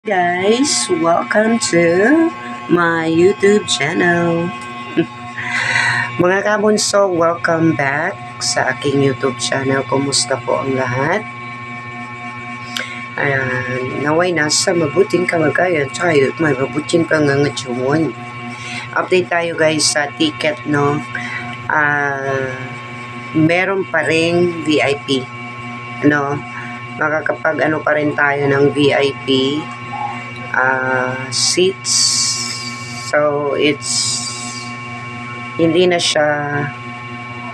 Guys, welcome to my YouTube channel. Mga kabunso, welcome back sa aking YouTube channel. Kumusta po ang lahat? Ayan, naway nasa mabuting kamagayan tayo at may mabuting pangangatungon. Update tayo guys sa ticket, no? Meron pa ring VIP, no? Makakapag ano pa rin tayo ng VIP seats. So it's hindi na siya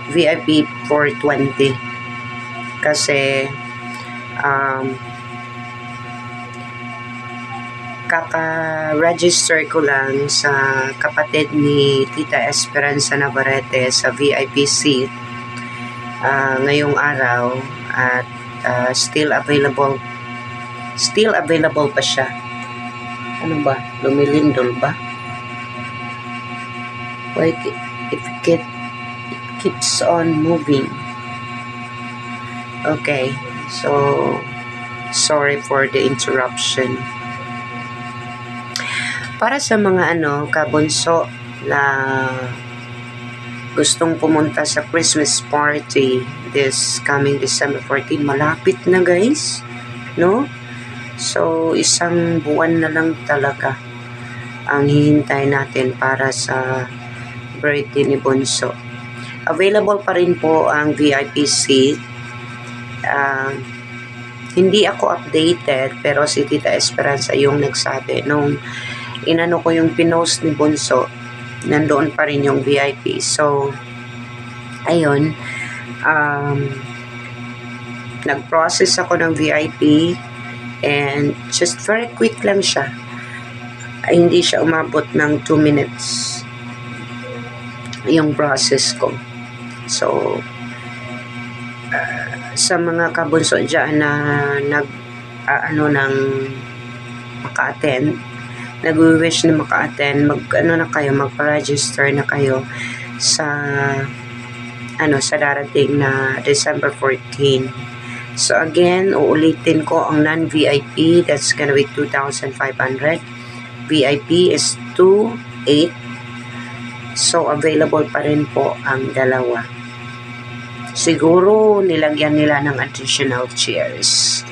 VIP 420 kasi kaka-register ko lang sa kapatid ni Tita Esperanza Navarrete sa VIP seat ngayong araw at still available pa siya. Ano ba? Lumilindol ba? Wait, it keeps on moving. Okay, so sorry for the interruption. Para sa mga kabunso na gustong pumunta sa Christmas party this coming December 14, malapit na guys, no? So, isang buwan na lang talaga ang hihintay natin para sa birthday ni Bunso. Available pa rin po ang VIP seat. Hindi ako updated, pero si Tita Esperanza yung nagsabi. Nung inano ko yung pinost ni Bunso, nandoon pa rin yung VIP. So, ayun. Nag-process ako ng VIP. And just very quick lang siya. Hindi siya umabot ng 2 minutes yung process ko. So, sa mga kabunso dyan na maka-attend, nag-wish na maka-attend, magpa-register na kayo sa sa darating na December 14. So again, uulitin ko ang non-VIP, that's gonna be 2,500. VIP is 2,800. So available pa rin po ang dalawa. Siguro nilagyan nila ng additional chairs.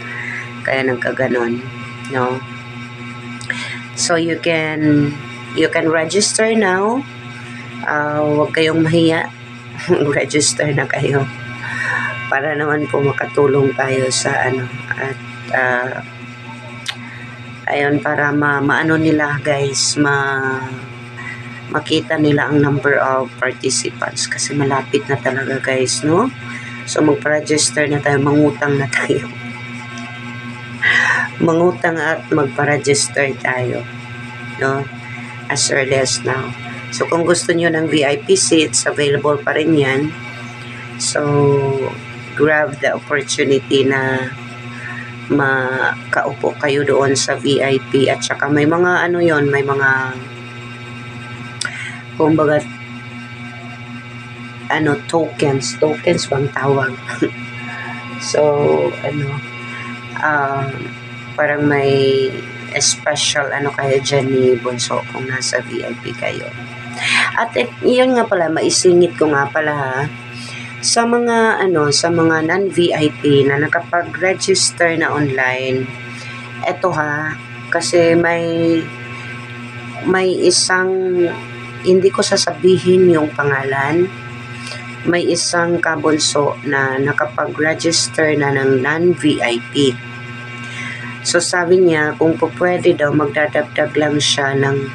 Kaya nagkaganon, no? So you can register now. Huwag kayong mahiya. Register na kayo. Para naman po makatulong tayo sa at ayun, para maano nila guys, makita nila ang number of participants kasi malapit na talaga guys, no? So magpa-register na tayo, mangutang na tayo. Mangutang at magpa-register tayo, no? As early as now. So kung gusto niyo ng VIP seats, available pa rin yan. So grab the opportunity na makaupo kayo doon sa VIP at saka may mga may mga kumbaga tokens bang tawag. So parang may special kayo dyan ni Bunso kung nasa VIP kayo. At yun nga pala, maisingit ko nga pala ha, sa mga non-VIP na nakapag-register na online, eto ha, kasi may isang, hindi ko sasabihin yung pangalan, may isang kabunso na nakapag-register na ng non-VIP. So sabi niya, kung pwede daw, magdadagdag lang siya ng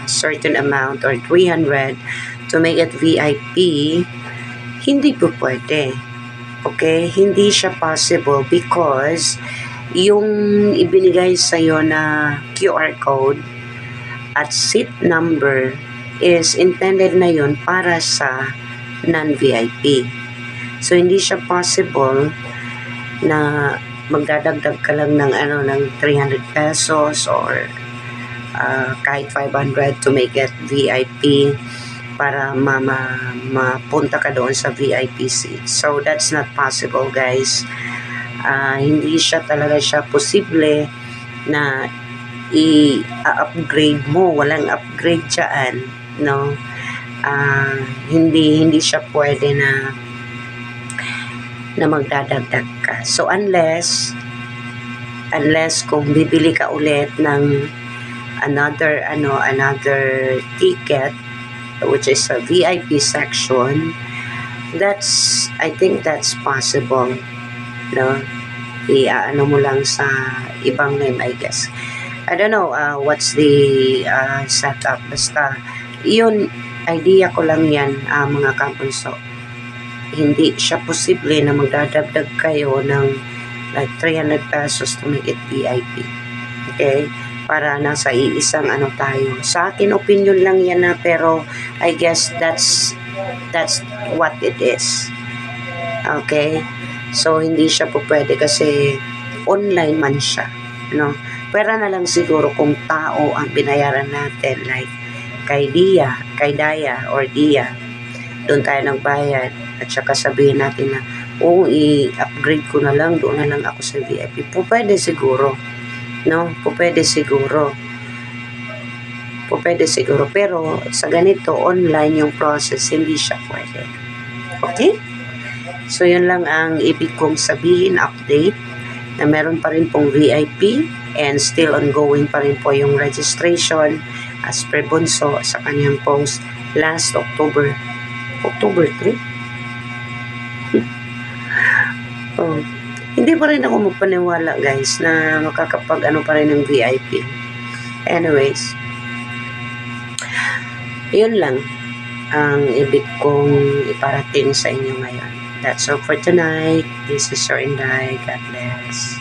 certain amount or 300 to make it VIP. Hindi po pwede. Okay? Hindi siya possible because yung ibinigay sa'yo na QR code at seat number is intended na yun para sa non-VIP. So, hindi siya possible na magdadagdag ka lang ng ng 300 pesos or kahit 500 to make it VIP para mapunta ka doon sa VIP seat. So, that's not possible, guys. Hindi siya talaga posible na i-upgrade mo. Walang upgrade dyan, no? Hindi siya pwede na magdadagdag ka. So, unless kung bibili ka ulit ng another ticket, which is a VIP section, I think that's possible, no? Ano mo lang sa ibang name, I guess. I don't know what's the setup. Basta, yun, idea ko lang yan, mga kapunso. Hindi siya posible na magdadagdag kayo ng like 300 pesos to make it VIP. Okay? Para nasa iisang tayo. Sa akin, opinion lang yan na, pero I guess that's what it is. Okay? So, hindi siya po pwede kasi online man siya. No? Pwera na lang siguro kung tao ang binayaran natin, like kay Daya or Dia, doon tayo nagbayad, at saka sabihin natin na i-upgrade ko na lang, doon na lang ako sa VIP. Pwede siguro, no? Pwede siguro, pero sa ganito online yung process, hindi siya pwede. Okay? So yun lang ang ibig kong sabihin, update, na meron pa rin pong VIP and still ongoing pa rin po yung registration as per Bunso sa kanyang post last October 3. Hindi pa rin ako magpaniwala, guys, na makakapag pa rin ng VIP. Anyways, yun lang ang ibig kong iparating sa inyo ngayon. That's all for tonight. This is your Inday. God bless.